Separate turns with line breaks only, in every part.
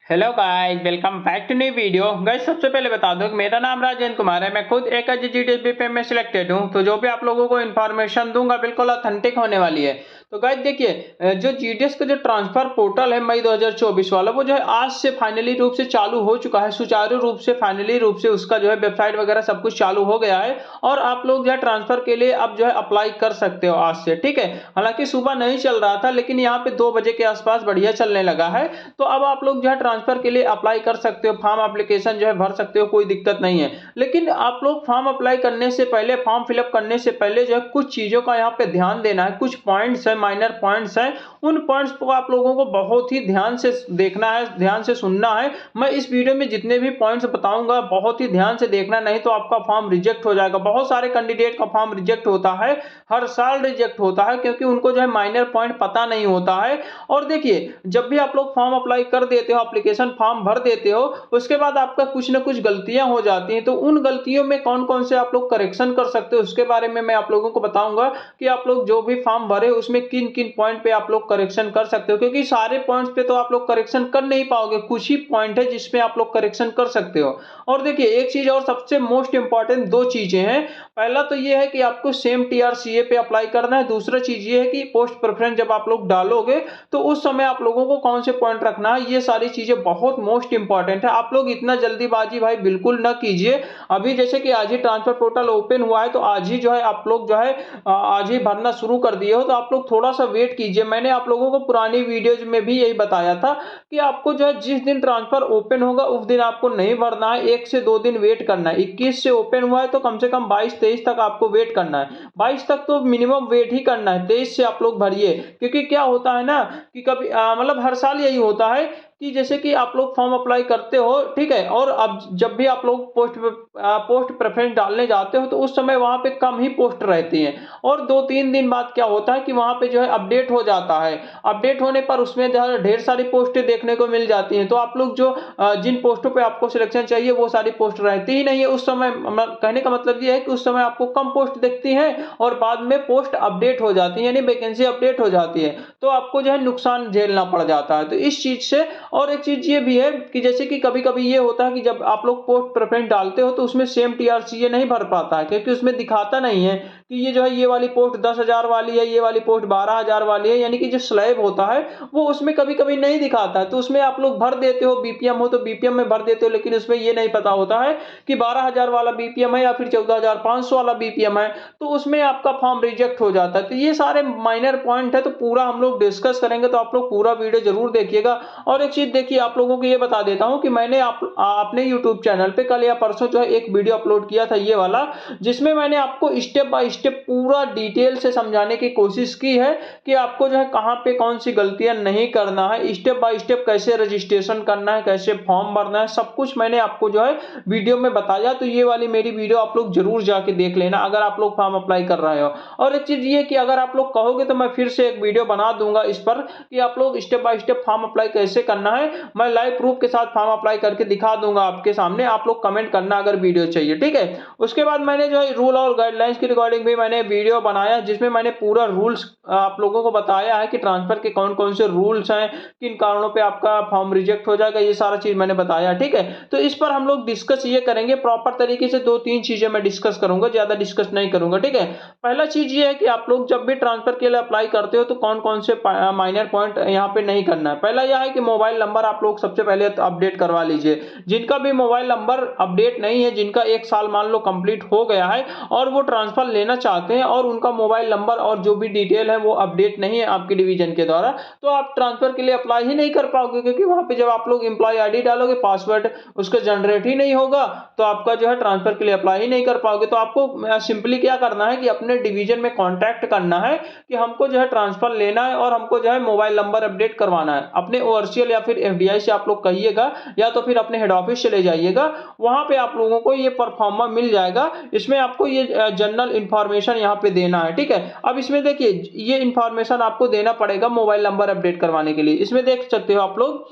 Hello guys, welcome back to new video. Guys, सबसे पहले बता दूं कि मेरा नाम राजेंद्र कुमार है। मैं खुद एक जीटीएसबी पे में सिलेक्टेड हूं, तो जो भी आप लोगों को इन्फॉर्मेशन दूंगा बिल्कुल ऑथेंटिक होने वाली है। तो गाइस देखिए, जो जीटीएस का जो ट्रांसफर पोर्टल है मई 2024 वाला, वो जो है आज से फाइनली रूप से चालू हो चुका है। सुचारू रूप से फाइनली रूप से उसका जो है वेबसाइट वगैरह सब कुछ चालू हो गया है और आप लोग जो है ट्रांसफर के लिए अब जो है अप्लाई कर सकते हो आज से। ठीक है, हालांकि सुबह नहीं चल रहा था, लेकिन यहाँ पे 2 बजे के आसपास बढ़िया चलने लगा है। तो अब आप लोग जो है ट्रांसफर के लिए अप्लाई कर सकते हो, फॉर्म एप्लीकेशन जो है भर सकते हो, कोई दिक्कत नहीं है। लेकिन आप लोग फॉर्म अप्लाई करने से पहले, फॉर्म फिलअप करने से पहले जो है कुछ चीजों का यहाँ पे ध्यान देना है। कुछ पॉइंट्स है, माइनर पॉइंट्स है, उन पॉइंट्स को आप लोगों को बहुत ही ध्यान से देखना है, ध्यान से सुनना है। मैं इस वीडियो में जितने भी पॉइंट्स बताऊंगा बहुत ही ध्यान से देखना, नहीं तो आपका फॉर्म रिजेक्ट हो जाएगा। बहुत सारे कैंडिडेट का फॉर्म रिजेक्ट होता है, हर साल रिजेक्ट होता है, क्योंकि उनको जो है माइनर पॉइंट पता नहीं होता है। और देखिए, जब भी आप लोग फॉर्म अप्लाई कर देते हो, एप्लीकेशन फॉर्म भर देते हो, उसके बाद आपका कुछ ना कुछ गलतियां हो जाती हैं। तो उन गलतियों में कौन कौन से आप लोग करेक्शन कर सकते हो, उसके बारे में मैं आप लोगों को बताऊंगा कि आप लोग जो भी फॉर्म भरे उसमें किन किन पॉइंट पे आप लोग करेक्शन कर सकते हो। क्योंकि सारे पॉइंट्स पे तो आप लोग करेक्शन कर नहीं पाओगे, कुछ ही पॉइंट है जिसमें आप लोग करेक्शन कर सकते हो। और देखिए, एक चीज और सबसे मोस्ट इंपॉर्टेंट 2 चीजें हैं। पहला तो ये है कि आपको सेम टीआरसीए पे अप्लाई करना है। दूसरा चीज ये है कि पोस्ट प्रेफरेंस जब आप लोग डालोगे तो उस समय आप लोगों को कौन से पॉइंट रखना है, ये सारी चीजें बहुत मोस्ट इंपॉर्टेंट है। आप लोग इतना जल्दीबाजी भाई बिल्कुल ना कीजिए। अभी जैसे कि आज ही ट्रांसफर पोर्टल ओपन हुआ है, तो आज ही जो है आप लोग जो है आज ही भरना शुरू कर दिए हो, तो आप लोग थोड़ा सा वेट कीजिए। मैंने आप लोगों को पुरानी वीडियोज में भी यही बताया था कि आपको जो है जिस दिन ट्रांसफर ओपन होगा उस दिन आपको नहीं भरना है, 1 से 2 दिन वेट करना है। 21 से ओपन हुआ है तो कम से कम 22-23 तक आपको वेट करना है। 22 तक तो मिनिमम वेट ही करना है, 23 से आप लोग भरिए। क्योंकि क्या होता है ना कि कभी मतलब हर साल यही होता है कि जैसे कि आप लोग फॉर्म अप्लाई करते हो, ठीक है, और अब जब भी आप लोग पोस्ट प्रेफरेंस डालने जाते हो तो उस समय वहां पे कम ही पोस्ट रहती हैं। और 2-3 दिन बाद क्या होता है कि वहां पे जो है अपडेट हो जाता है। अपडेट होने पर उसमें ढेर सारी पोस्टें देखने को मिल जाती हैं। तो आप लोग जो जिन पोस्टों पे आपको सिलेक्शन चाहिए वो सारी पोस्ट रहती ही नहीं है उस समय। कहने का मतलब ये है कि उस समय आपको कम पोस्ट दिखती है और बाद में पोस्ट अपडेट हो जाती है, यानी वैकेंसी अपडेट हो जाती है, तो आपको जो है नुकसान झेलना पड़ जाता है। तो इस चीज से, और एक चीज ये भी है कि जैसे कि कभी कभी ये होता है कि जब आप लोग पोस्ट प्रेफरेंस डालते हो तो उसमें सेम टीआरसीए नहीं भर पाता है, क्योंकि उसमें दिखाता नहीं है कि ये जो है ये वाली पोस्ट 10,000 वाली है, ये वाली पोस्ट 12,000 वाली है। यानी कि जो स्लैब होता है वो उसमें कभी कभी नहीं दिखाता है, तो उसमें आप लोग भर देते हो, बीपीएम हो तो बीपीएम में भर देते हो, लेकिन उसमें ये नहीं पता होता है कि 12,000 वाला बीपीएम है या फिर 14,500 वाला बीपीएम है, तो उसमें आपका फॉर्म रिजेक्ट हो जाता है। तो ये सारे माइनर पॉइंट है, तो पूरा हम लोग डिस्कस करेंगे, तो आप लोग पूरा वीडियो जरूर देखिएगा। और एक चीज देखिए, आप लोगों को ये बता देता हूं कि मैंने अपने यूट्यूब चैनल पे कल या परसों जो है एक वीडियो अपलोड किया था, ये वाला, जिसमें मैंने आपको स्टेप बाय स्टेप पूरा डिटेल से समझाने की कोशिश की है कि आपको जो है कहां पे कौन सी गलतियां नहीं करना है, स्टेप बाय स्टेप कैसे रजिस्ट्रेशन करना है, कैसे फॉर्म भरना है, सब कुछ मैंने आपको जो है वीडियो में बताया। तो ये वाली मेरी वीडियो आप लोग जरूर जाके देख लेना अगर आप लोग फॉर्म अप्लाई कर रहे हो। और एक चीज ये कि अगर आप लोग कहोगे तो मैं फिर से एक वीडियो बना दूंगा इस पर कि आप लोग step by step form apply कैसे करना है। मैं लाइव प्रूफ के साथ फॉर्म अप्लाई करके दिखा दूंगा आपके सामने। आप लोग कमेंट करना अगर वीडियो चाहिए, ठीक है। उसके बाद मैंने जो है रूल और गाइडलाइंस की रिकॉर्डिंग भी मैंने वीडियो बनाया, जिसमें मैंने पूरा रूल्स आप लोगों को बताया है कि ट्रांसफर के कौन कौन से रूल्स हैं, किन कारणों पे आपका फॉर्म रिजेक्ट हो जाएगा, ये सारा चीज मैंने बताया, ठीक है। तो इस पर हम लोग डिस्कस ये करेंगे प्रॉपर तरीके से। 2-3 चीजें मैं डिस्कस करूंगा, ज्यादा डिस्कस नहीं करूंगा, ठीक है। पहला चीज ये है कि आप लोग जब भी ट्रांसफर के लिए अप्लाई करते हो तो कौन कौन से माइनर पॉइंट यहाँ पे नहीं करना है। पहला यह है कि मोबाइल नंबर आप लोग सबसे पहले अपडेट करवा लीजिए। जिनका भी मोबाइल नंबर अपडेट नहीं है, जिनका 1 साल मान लो कंप्लीट हो गया है और वो ट्रांसफर लेना चाहते हैं और उनका मोबाइल नंबर और जो भी डिटेल है वो अपडेट नहीं है आपके डिवीजन के द्वारा, तो आप ट्रांसफर के लिए अप्लाई ही नहीं कर पाओगे। क्योंकि वहां पे जब आप लोग एम्प्लॉय आईडी डालोगे, पासवर्ड उसका जनरेट ही नहीं होगा, तो आपका जो है ट्रांसफर के लिए अप्लाई ही नहीं कर पाओगे। तो आपको सिंपली क्या करना है कि अपने डिवीजन में कांटेक्ट करना है कि हमको जो है ट्रांसफर लेना है और हमको जो है मोबाइल नंबर अपडेट करवाना है। अपने ओवरसीएल या फिर एफडीआई से आप लोग कहिएगा, या तो फिर अपने हेड ऑफिस चले जाइएगा, वहां पे आप लोगों को ये परफॉर्मा मिल जाएगा। इसमें आपको ये जनरल इंफॉर्मेशन यहाँ पे देना है, ठीक है। अब इसमें देखिए, ये इंफॉर्मेशन आपको देना पड़ेगा मोबाइल नंबर अपडेट करवाने के लिए। इसमें देख सकते हो आप लोग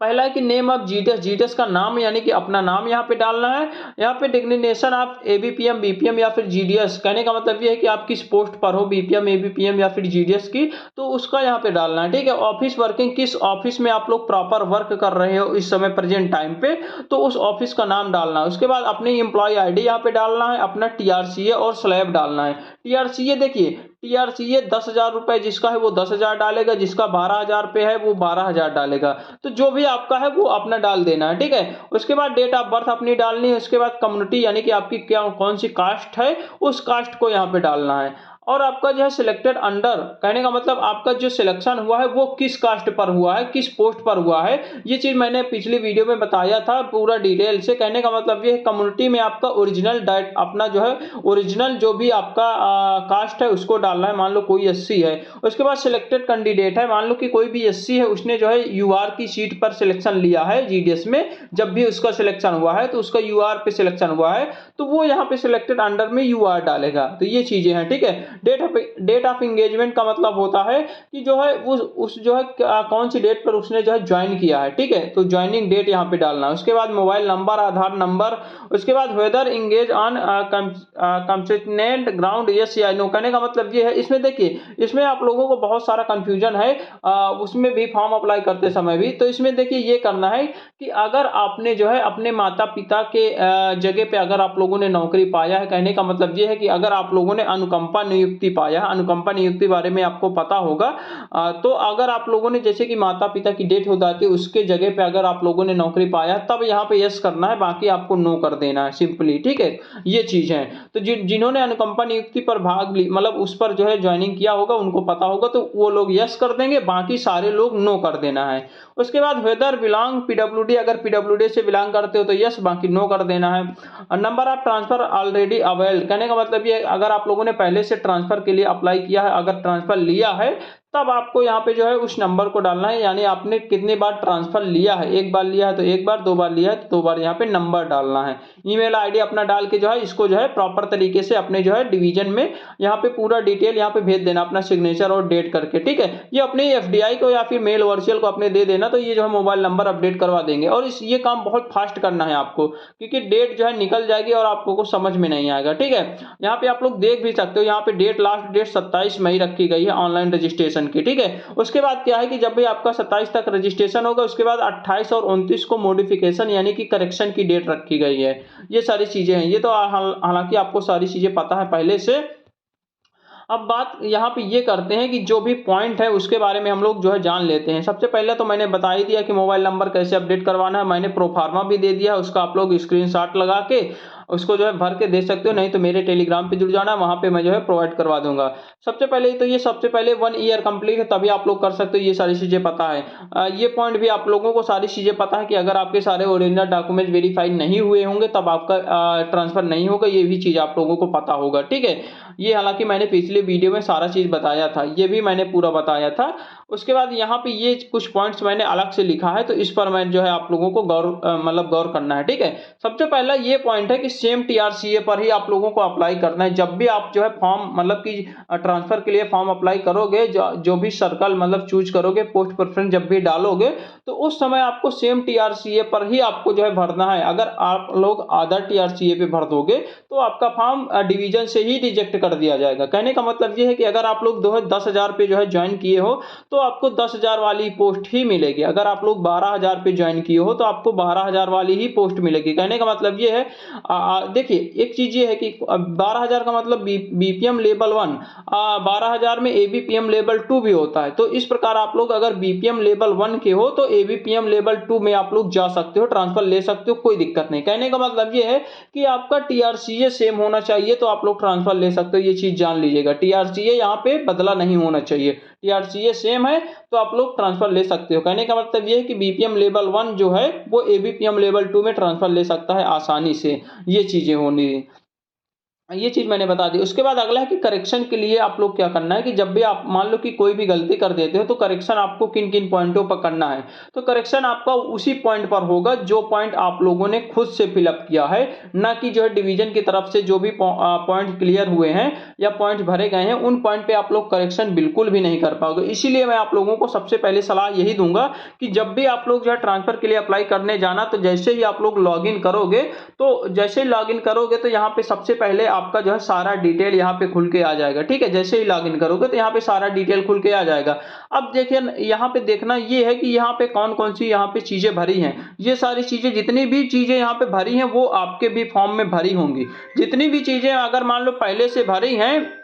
पहला है कि नेम ऑफ जीटीएस, जीटीएस का नाम यानी कि अपना नाम यहाँ पे डालना है। यहाँ पे डिग्नेशन आप एबीपीएम, बीपीएम या फिर जीडीएस, कहने का मतलब ये है कि आप किस पोस्ट पर हो, बीपीएम, एबीपीएम या फिर जीडीएस की, तो उसका यहाँ पे डालना है। ठीक है, ऑफिस वर्किंग, किस ऑफिस में आप लोग प्रॉपर वर्क कर रहे हो इस समय प्रेजेंट टाइम पे, तो उस ऑफिस का नाम डालना है। उसके बाद अपनी एम्प्लॉय आईडी यहाँ पे डालना है, अपना टीआरसीए और स्लैब डालना है। टीआरसीए देखिए, टीआरसीए 10,000 रुपए जिसका है वो 10,000 डालेगा, जिसका 12,000 पे है वो 12,000 डालेगा। तो जो भी आपका है वो अपना डाल देना है। ठीक है, उसके बाद डेट ऑफ बर्थ अपनी डालनी है। उसके बाद कम्युनिटी यानी कि आपकी क्या कौन सी कास्ट है, उस कास्ट को यहाँ पे डालना है। और आपका जो है सिलेक्टेड अंडर, कहने का मतलब आपका जो सिलेक्शन हुआ है वो किस कास्ट पर हुआ है, किस पोस्ट पर हुआ है, ये चीज मैंने पिछली वीडियो में बताया था पूरा डिटेल से। कहने का मतलब ये कम्युनिटी में आपका ओरिजिनल डाइट अपना जो है ओरिजिनल जो भी आपका कास्ट है उसको डालना है। मान लो कोई एससी है, उसके बाद सिलेक्टेड कैंडिडेट है, मान लो कि कोई भी एससी है, उसने जो है यूआर की सीट पर सिलेक्शन लिया है जीडीएस में, जब भी उसका सिलेक्शन हुआ है तो उसका यूआर पे सिलेक्शन हुआ है, तो वो यहाँ पे सिलेक्टेड अंडर में यूआर डालेगा। तो ये चीजें हैं। ठीक है, डेट ऑफ एंगेजमेंट का मतलब होता है कि जो है उस जो है कौन सी डेट पर उसने जो है ज्वाइन किया है। ठीक है, तो ज्वाइनिंग डेट यहाँ पे डालना है। उसके बाद मोबाइल नंबर, आधार नंबर, उसके बाद whether engage on consistent ground, yes या नो, कहने का मतलब ये है। इसमें देखिए, इसमें आप लोगों को बहुत सारा कंफ्यूजन है उसमें भी फॉर्म अप्लाई करते समय भी। तो इसमें देखिए ये करना है कि अगर आपने जो है अपने माता पिता के जगह पे अगर आप लोगों ने नौकरी पाया है, कहने का मतलब ये है कि अगर आप लोगों ने अनुकंपा नियुक्ति पाया है, अनुकंपा नियुक्ति बारे में आपको पता होगा, तो अगर आप लोगों ने जैसे कि माता पिता की डेथ हो जाती है उसके जगह पे अगर आप लोगों ने नौकरी पाया तब यहाँ पे यस करना है, बाकी आपको नो कर देना है सिंपली। ठीक है, ये चीज है। तो जिन्होंने अनुकंपा नियुक्ति पर भाग ली, मतलब उस पर जो है ज्वाइनिंग किया होगा, उनको पता होगा, तो वो लोग यस कर देंगे, बाकी सारे लोग नो कर देना है। उसके बाद वेदर बिलोंग पीडब्ल्यूडी, अगर पीडब्ल्यूडी से बिलोंग करते हो तो यस, बाकी नो कर देना है। Number of transfer already availed, कहने का मतलब ये अगर आप लोगों ने पहले से ट्रांसफर के लिए अप्लाई किया है, अगर ट्रांसफर लिया है तब आपको यहाँ पे जो है उस नंबर को डालना है, यानी आपने कितने बार ट्रांसफर लिया है, एक बार लिया है तो एक बार, दो बार लिया है तो दो बार, यहाँ पे नंबर डालना है। ईमेल आईडी अपना डाल के जो है इसको जो है प्रॉपर तरीके से अपने जो है डिवीजन में यहाँ पे पूरा डिटेल यहाँ पे भेज देना, अपना सिग्नेचर और डेट करके। ठीक है, ये अपने एफडीआई को या फिर मेल वर्चुअल को अपने दे देना, तो ये जो है मोबाइल नंबर अपडेट करवा देंगे। और ये काम बहुत फास्ट करना है आपको, क्योंकि डेट जो है निकल जाएगी और आपको को समझ में नहीं आएगा। ठीक है, यहाँ पे आप लोग देख भी सकते हो, यहाँ पे डेट लास्ट डेट 27 मई रखी गई है ऑनलाइन रजिस्ट्रेशन की। ठीक है, उसके बाद क्या है कि जब भी आपका 27 तक रजिस्ट्रेशन होगा उसके बाद 28 और 29 को मॉडिफिकेशन यानी कि करेक्शन की डेट रखी गई है। ये सारी चीजें हैं, ये तो हालांकि आपको सारी चीजें पता है पहले से। अब बात यहाँ पे ये करते हैं कि जो भी पॉइंट है उसके बारे में हम लोग जो है जान लेते हैं। सबसे पहले तो मैंने बता ही दिया कि मोबाइल नंबर कैसे अपडेट करवाना है, मैंने प्रोफार्मा भी दे दिया है, उसका आप लोग स्क्रीनशॉट लगा के उसको जो है भर के दे सकते हो, नहीं तो मेरे टेलीग्राम पे जुड़ जाना, वहां पे मैं जो है प्रोवाइड करवा दूंगा। सबसे पहले तो ये सबसे पहले 1 ईयर कंप्लीट है तभी आप लोग कर सकते हो, ये सारी चीजें पता है। ये पॉइंट भी आप लोगों को सारी चीजें पता है कि अगर आपके सारे ओरिजिनल डॉक्यूमेंट वेरीफाई नहीं हुए होंगे तब आपका ट्रांसफर नहीं होगा, ये भी चीज आप लोगों को पता होगा। ठीक है, ये हालांकि मैंने पिछले वीडियो में सारा चीज बताया था, ये भी मैंने पूरा बताया था। उसके बाद यहाँ पे ये कुछ पॉइंट्स मैंने अलग से लिखा है, तो इस पर मैं जो है आप लोगों को गौर करना है। ठीक है, सबसे पहला ये पॉइंट है कि सेम टीआरसीए पर ही आप लोगों को अप्लाई करना है। जब भी आप जो है फॉर्म मतलब कि ट्रांसफर के लिए फॉर्म अप्लाई करोगे, जो भी सर्कल मतलब चूज करोगे, पोस्ट प्रेफरेंस जब भी डालोगे तो उस समय आपको सेम टीआरसीए पर ही आपको जो है भरना है। अगर आप लोग अदर टीआरसीए पे भर दोगे तो आपका फॉर्म डिवीजन से ही रिजेक्ट कर दिया जाएगा। कहने का मतलब ये है कि अगर आप लोग 10,000 पे जो है ज्वाइन किए हो तो आपको 10,000 वाली पोस्ट ही मिलेगी। अगर आप लोग 12,000 पे ज्वाइन किए हो तो आपको 12,000 वाली ही पोस्ट मिलेगी। कहने का मतलब ये है, देखिए एक चीज ये है कि 12,000 का मतलब बीपीएम लेवल 1, 12,000 में एबीपीएम लेवल 2 भी होता है। तो इस प्रकार आप लोग अगर बीपीएम लेवल 1 के हो तो एबीपीएम लेवल 2 में आप लोग जा सकते हो, ट्रांसफर ले सकते हो, कोई दिक्कत नहीं। कहने का मतलब ये है कि आपका टीआरसीए सेम होना चाहिए तो आप लोग ट्रांसफर ले सकते हो, ये चीज जान लीजिएगा। टीआरसीए यहाँ पे बदला नहीं होना चाहिए, टीआरसीए सेम है तो आप लोग ट्रांसफर ले सकते हो। कहने का मतलब ये है कि बीपीएम लेवल 1 जो है वो एबीपीएम लेवल 2 में ट्रांसफर ले सकता है आसानी से, ये चीजें होनी। ये चीज़ मैंने बता दी। उसके बाद अगला है कि करेक्शन के लिए आप लोग क्या करना है कि जब भी आप मान लो कि कोई भी गलती कर देते हो तो करेक्शन आपको किन-किन पॉइंटों पर करना है। तो करेक्शन आपका उसी पॉइंट पर होगा जो पॉइंट आप लोगों ने खुद से फिल अप किया है, ना कि जो है डिवीज़न की तरफ से जो भी पॉइंट क्लियर हुए हैं या पॉइंट भरे गए हैं, उन पॉइंट पे आप लोग करेक्शन बिल्कुल भी नहीं कर पाओगे। इसीलिए मैं आप लोगों को सबसे पहले सलाह यही दूँगा कि जब भी आप लोग जो है ट्रांसफर के लिए अप्लाई करने जाना, तो जैसे ही आप लोग लॉगिन करोगे, तो जैसे ही लॉगिन करोगे तो यहाँ पे सबसे पहले आपका जो है सारा डिटेल यहाँ पे खुल के आ जाएगा। ठीक है, जैसे ही लॉगिन करोगे तो यहाँ पे सारा डिटेल खुल के आ जाएगा। अब देखिए यहाँ पे देखना ये है कि यहाँ पे कौन कौन सी यहाँ पे चीजें भरी हैं। ये सारी चीजें, जितनी भी चीजें यहाँ पे भरी हैं वो आपके भी फॉर्म में भरी होंगी। जितनी भी चीजें अगर मान लो पहले से भरी हैं,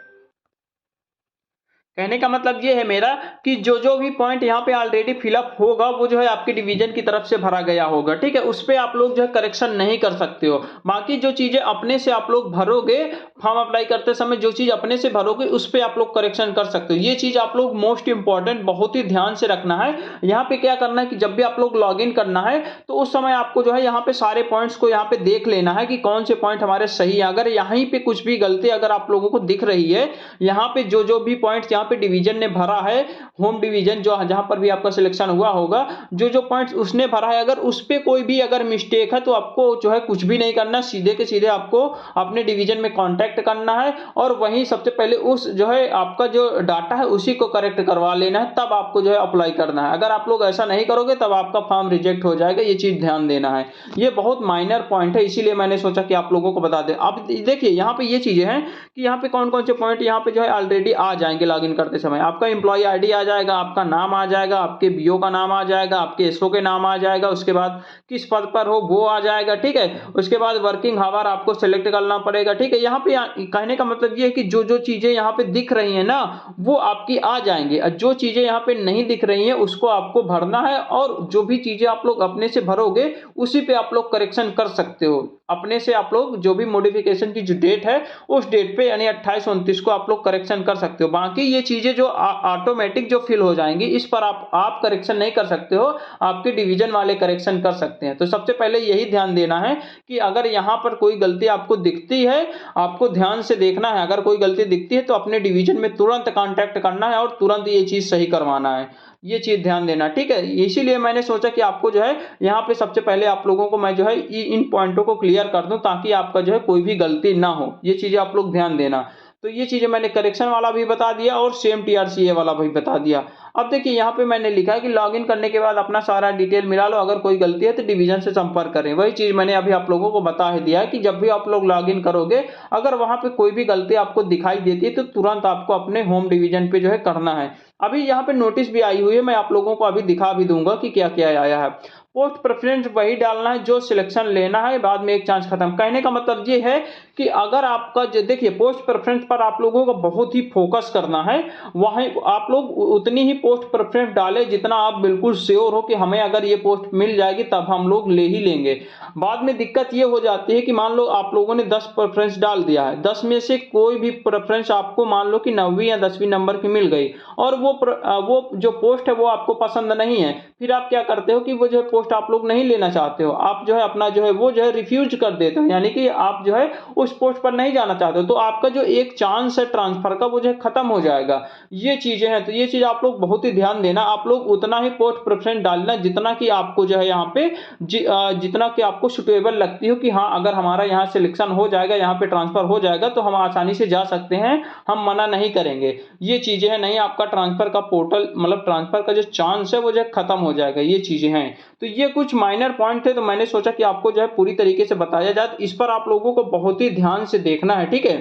कहने का मतलब ये है मेरा कि जो जो भी पॉइंट यहाँ पे ऑलरेडी फिलअप होगा वो जो है आपके डिवीजन की तरफ से भरा गया होगा। ठीक है, उस पे आप लोग जो है करेक्शन नहीं कर सकते हो। बाकी जो चीजें अपने से आप लोग भरोगे, फॉर्म अप्लाई करते समय जो चीज अपने से भरोगे उस पे आप लोग करेक्शन कर सकते हो। ये चीज आप लोग मोस्ट इंपॉर्टेंट बहुत ही ध्यान से रखना है। यहाँ पे क्या करना है कि जब भी आप लोग लॉग इन करना है तो उस समय आपको जो है यहाँ पे सारे पॉइंट्स को यहाँ पे देख लेना है कि कौन से पॉइंट हमारे सही है। अगर यहीं पे कुछ भी गलती अगर आप लोगों को दिख रही है, यहाँ पे जो जो भी पॉइंट्स यहाँ पे डिवीजन ने भरा है, होम डिवीजन जो जहां पर भी आपका सिलेक्शन हुआ होगा, जो जो पॉइंट्स उसने भरा है, अगर उस पे कोई भी अगर मिस्टेक है तो आपको जो है कुछ भी नहीं करना, सीधे के सीधे आपको अपने डिवीजन में कांटेक्ट करना है और वहीं सबसे पहले उस जो है आपका जो डाटा है उसी को करेक्ट करवा लेना है, तब आपको जो है अप्लाई करना है। अगर आप लोग ऐसा नहीं करोगे तब आपका फॉर्म रिजेक्ट हो जाएगा। ये चीज ध्यान देना है। ये बहुत माइनर पॉइंट है, इसीलिए मैंने सोचा कि आप लोगों को बता दें। अब देखिए यहाँ पे ये चीजें हैं कि यहाँ पे कौन कौन से पॉइंट यहाँ पे जो है ऑलरेडी आ जाएंगे लॉगिन करते समय। आपका एम्प्लॉय आईडी आ जाएगा, आपका नाम आ जाएगा, आपके बीओ का नाम आ जाएगा, आपके एसओ के नाम आ जाएगा, उसके बाद किस पद पर हो वो आ जाएगा। ठीक है, उसके बाद वर्किंग आवर आपको सेलेक्ट करना पड़ेगा। ठीक है, यहाँ पे कहने का मतलब ये है कि जो जो चीजें यहाँ पे दिख रही है ना वो आपकी आ जाएंगे, और जो चीजें यहाँ पे नहीं दिख रही है उसको आपको भरना है। और जो भी चीजें आप लोग अपने से भरोगे उसी पे आप लोग करेक्शन कर सकते हो। अपने से आप लोग जो भी मॉडिफिकेशन की जो डेट है उस डेट पे यानी 28-29 को आप लोग करेक्शन कर सकते हो। बाकी ये चीजें जो ऑटोमेटिक जो फिल हो जाएंगी इस पर आप करेक्शन नहीं कर सकते हो, आपके डिवीजन वाले करेक्शन कर सकते हैं। तो सबसे पहले यही ध्यान देना है कि अगर यहाँ पर कोई गलती आपको दिखती है, आपको ध्यान से देखना है। अगर कोई गलती दिखती है तो अपने डिवीजन में तुरंत कांटेक्ट करना है और तुरंत ये चीज सही करवाना है। ये चीज ध्यान देना। ठीक है, इसीलिए मैंने सोचा कि आपको जो है यहाँ पे सबसे पहले आप लोगों को मैं जो है इन पॉइंटों को क्लियर कर दूं ताकि आपका जो है कोई भी गलती ना हो। ये चीजें आप लोग ध्यान देना। तो ये चीजें मैंने करेक्शन वाला भी बता दिया और सेम टीआरसीए वाला भी बता दिया। अब देखिए यहाँ पे मैंने लिखा है कि लॉगिन करने के बाद अपना सारा डिटेल मिला लो, अगर कोई गलती है तो डिवीजन से संपर्क करें। वही चीज मैंने अभी आप लोगों को बता ही दिया है कि जब भी आप लोग लॉगिन करोगे अगर वहां पे कोई भी गलती आपको दिखाई देती है तो तुरंत आपको अपने होम डिवीजन पे जो है करना है। अभी यहाँ पे नोटिस भी आई हुई है, मैं आप लोगों को अभी दिखा भी दूंगा कि क्या क्या आया है। पोस्ट प्रेफरेंस वही डालना है जो सिलेक्शन लेना है, बाद में एक चांस खत्म। कहने का मतलब ये है कि अगर आपका देखिए पोस्ट प्रेफरेंस पर आप लोगों को बहुत ही फोकस करना है। वहीं आप लोग उतनी ही पोस्ट प्रेफरेंस डालें जितना आप बिल्कुल श्योर हो कि हमें अगर ये पोस्ट मिल जाएगी तब हम लोग ले ही लेंगे। बाद में दिक्कत ये हो जाती है कि मान लो आप लोगों ने 10 प्रेफरेंस डाल दिया है, 10 में से कोई भी प्रेफरेंस आपको मान लो कि 9वीं या 10वीं नंबर की मिल गई और वो जो पोस्ट है वो आपको पसंद नहीं है। फिर आप क्या करते हो कि वो जो है पोस्ट आप लोग नहीं लेना चाहते हो, आप जो है अपना जो है वो जो है रिफ्यूज कर देते हो, यानी कि आप जो है उस पोस्ट पर नहीं जाना चाहते हो। तो आपका जो एक चांस है ट्रांसफर का वो जो है खत्म हो जाएगा। ये चीजें हैं, तो ये चीज आप लोग बहुत ही ध्यान देना। आप लोग उतना ही पोस्ट प्रेफरेंस डालना जितना कि आपको जो है यहाँ पे जितना कि आपको सुटेबल लगती हो कि हाँ अगर हमारा यहाँ सिलेक्शन हो जाएगा, यहाँ पे ट्रांसफर हो जाएगा तो हम आसानी से जा सकते हैं, हम मना नहीं करेंगे। ये चीजें हैं, नहीं आपका ट्रांसफर का पोर्टल मतलब ट्रांसफर का जो चांस है वो जो है खत्म हो जाएगा। ये चीजें हैं, तो ये कुछ माइनर पॉइंट थे, तो मैंने सोचा कि आपको जो है पूरी तरीके से बताया जाए। तो इस पर आप लोगों को बहुत ही ध्यान से देखना है। ठीक है,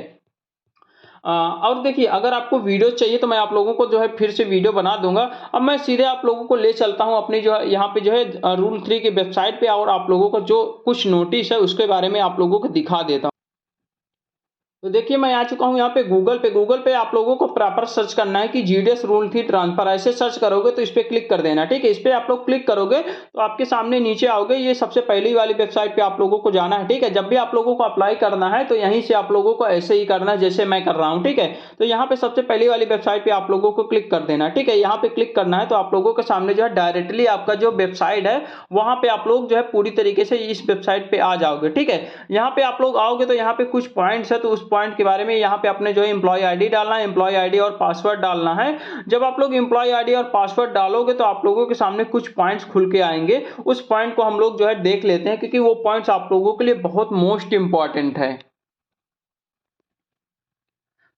और देखिए अगर आपको वीडियो चाहिए तो मैं आप लोगों को जो है फिर से वीडियो बना दूंगा। अब मैं सीधे आप लोगों को ले चलता हूं अपनी जो है यहाँ पे जो है रूल 3 की वेबसाइट पे, और आप लोगों को जो कुछ नोटिस है उसके बारे में आप लोगों को दिखा देता हूं। तो देखिए मैं आ चुका हूं यहाँ पे गूगल पे आप लोगों को प्रॉपर सर्च करना है कि जीडीएस रूल 3 ट्रांसफर। ऐसे सर्च करोगे तो इस पे क्लिक कर देना। ठीक है, इस पे आप लोग क्लिक करोगे तो आपके सामने नीचे आओगे, ये सबसे पहली वाली वेबसाइट पे आप लोगों को जाना है। ठीक है, जब भी आप लोगों को अप्लाई करना है तो यहीं से आप लोगों को ऐसे ही करना है जैसे मैं कर रहा हूँ। ठीक है, तो यहाँ पे सबसे पहली वाली वेबसाइट पे आप लोगों को क्लिक कर देना। ठीक है, यहाँ पे क्लिक करना है तो आप लोगों के सामने जो है डायरेक्टली आपका जो वेबसाइट है वहां पे आप लोग जो है पूरी तरीके से इस वेबसाइट पे आ जाओगे। ठीक है, यहाँ पे आप लोग आओगे तो यहाँ पे कुछ पॉइंट्स है, तो उस पॉइंट के बारे में यहाँ पे अपने जो है एम्प्लॉय आईडी डालना है, एम्प्लॉय आईडी और पासवर्ड डालना है। जब आप लोग एम्प्लॉय आईडी और पासवर्ड डालोगे तो आप लोगों के सामने कुछ पॉइंट्स खुल के आएंगे। उस पॉइंट को हम लोग जो है देख लेते हैं, क्योंकि वो पॉइंट्स आप लोगों के लिए बहुत मोस्ट इंपॉर्टेंट है।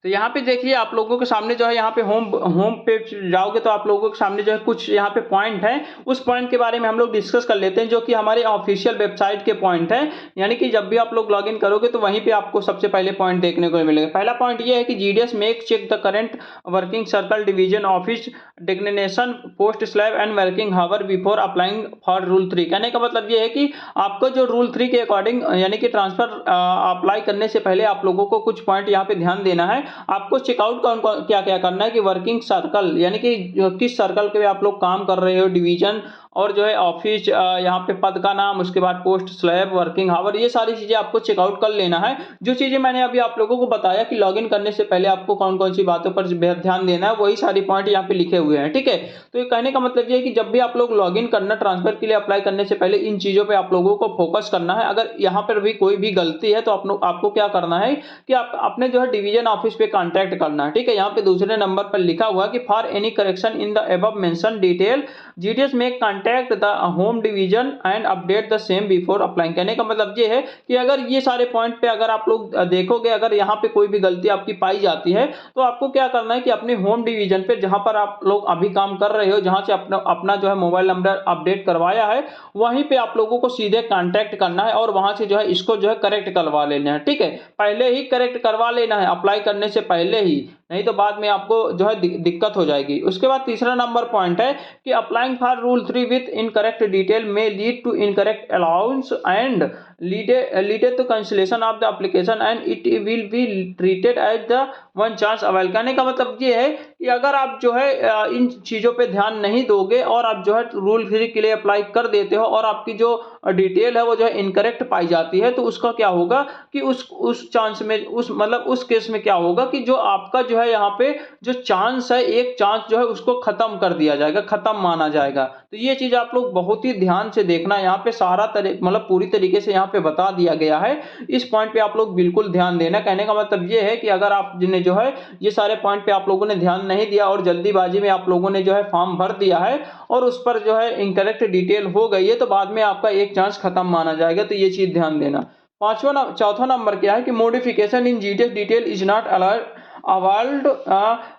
तो यहाँ पे देखिए आप लोगों के सामने जो है यहाँ पे होम पे जाओगे तो आप लोगों के सामने जो है कुछ यहाँ पे पॉइंट है। उस पॉइंट के बारे में हम लोग डिस्कस कर लेते हैं, जो कि हमारे ऑफिशियल वेबसाइट के पॉइंट है। यानी कि जब भी आप लोग लॉगिन करोगे तो वहीं पे आपको सबसे पहले पॉइंट देखने को मिलेगा। पहला पॉइंट ये है कि GDS make check the current working circle division office designation post slab and working hour before applying for rule 3। कहने का मतलब ये है कि आपको जो रूल 3 के अकॉर्डिंग यानी कि ट्रांसफर अप्लाई करने से पहले आप लोगों को कुछ पॉइंट यहाँ पे ध्यान देना है। आपको चेकआउट कौन कौन क्या क्या करना है कि वर्किंग सर्कल यानी कि किस सर्कल के आप लोग काम कर रहे हो, डिवीजन और जो है ऑफिस, यहाँ पे पद का नाम, उसके बाद पोस्ट स्लैब, वर्किंग आवर, ये सारी चीजें आपको चेकआउट कर लेना है। जो चीजें मैंने अभी आप लोगों को बताया कि लॉगिन करने से पहले आपको कौन कौन सी बातों पर ध्यान देना है, वही सारी पॉइंट यहाँ पे लिखे हुए हैं। ठीक है, तो ये कहने का मतलब ये है कि जब भी आप लोग लॉगिन करना, ट्रांसफर के लिए अप्लाई करने से पहले इन चीजों पर आप लोगों को फोकस करना है। अगर यहाँ पर भी कोई भी गलती है तो आपको क्या करना है कि आप अपने जो है डिवीजन ऑफिस पे कॉन्टैक्ट करना है। ठीक है, यहाँ पे दूसरे नंबर पर लिखा हुआ कि for any correction in the above mention detail GDS में contact the home division and update the same before applying. कहने का मतलब ये है कि अगर ये सारे पॉइंट पे अगर आप लोग देखोगे, अगर यहाँ पे कोई भी गलती आपकी पाई जाती है तो आपको क्या करना है कि अपने होम डिवीजन पे जहां पर आप लोग अभी काम कर रहे हो, जहां से अपना जो है मोबाइल नंबर अपडेट करवाया है, वहीं पे आप लोगों को सीधे कांटेक्ट करना है और वहां से जो है इसको जो है करेक्ट करवा लेना है। ठीक है, पहले ही करेक्ट करवा लेना है अप्लाई करने से पहले ही, नहीं तो बाद में आपको जो है दिक्कत हो जाएगी। उसके बाद तीसरा नंबर पॉइंट है कि applying for rule 3 with incorrect detail may lead to incorrect allowance and leaded to cancellation of the application and it will be treated as the one chance avail. कहने का मतलब ये है कि अगर आप जो है इन चीजों पे ध्यान नहीं दोगे और आप जो है रूल 3 के लिए अप्लाई कर देते हो और आपकी जो डिटेल है वो जो है इनकरेक्ट पाई जाती है, तो उसका क्या होगा कि उस चांस में उस केस में क्या होगा कि जो आपका जो है यहाँ पे जो चांस है, एक चांस जो है उसको खत्म कर दिया जाएगा, खत्म माना जाएगा। तो ये चीज आप लोग बहुत ही ध्यान से देखना, यहाँ पे सारा मतलब पूरी तरीके से यहाँ पे बता दिया गया है। इस पॉइंट पे आप लोग बिल्कुल ध्यान देना। कहने का मतलब ये है कि अगर आप जिन्हें जो है ये सारे पॉइंट पे आप लोगों ने ध्यान नहीं दिया और जल्दीबाजी में आप लोगों ने जो है फॉर्म भर दिया है और उस पर जो है इनकरेक्ट डिटेल हो गई है, तो बाद में आपका एक चांस खत्म माना जाएगा। तो ये चीज ध्यान देना। चौथा नंबर क्या है कि modification in GDS detail is not allowed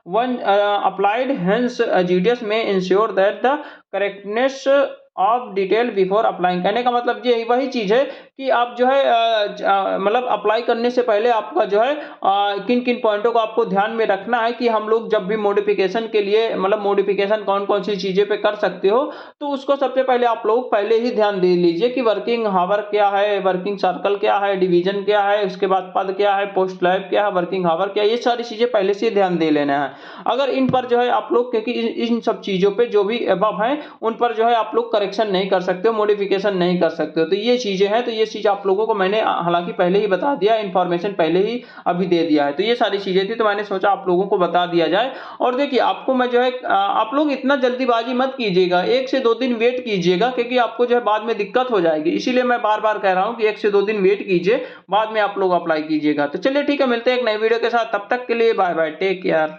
when applied, hence GDS may ensure that the correctness of detail before applying. कहने का मतलब ये वही चीज है कि आप जो है मतलब अप्लाई करने से पहले आपका जो है किन किन पॉइंटों को आपको ध्यान में रखना है कि हम लोग जब भी मॉडिफिकेशन के लिए मतलब मॉडिफिकेशन कौन कौन सी चीजें पे कर सकते हो, तो उसको सबसे पहले आप लोग पहले ही ध्यान दे लीजिए कि वर्किंग हावर क्या है, वर्किंग सर्कल क्या है, डिवीजन क्या है, उसके बाद पद क्या है, पोस्ट लैब क्या है, वर्किंग हावर क्या है, ये सारी चीजें पहले से ध्यान दे लेना है। अगर इन पर जो है आप लोग, क्योंकि इन सब चीजों पे जो भी अबव है उन पर जो है आप लोग करेक्शन नहीं कर सकते हो, मॉडिफिकेशन नहीं कर सकते हो, तो ये चीजें हैं। तो ये चीज आप लोगों को मैंने हालांकि पहले ही बता दिया, इंफॉर्मेशन पहले ही अभी दे दिया है। तो ये सारी चीजें थी, तो मैंने सोचा आप लोगों को बता दिया जाए। और देखिए आपको मैं जो है आप लोग इतना जल्दीबाजी मत कीजिएगा, 1 से 2 दिन वेट कीजिएगा, क्योंकि आपको जो है बाद में दिक्कत हो जाएगी। इसीलिए मैं बार बार कह रहा हूं कि 1 से 2 दिन वेट कीजिए, बाद में आप लोग अप्लाई कीजिएगा। तो चलिए ठीक है, मिलते हैं एक नई वीडियो के साथ, तब तक के लिए बाय बाय, टेक केयर।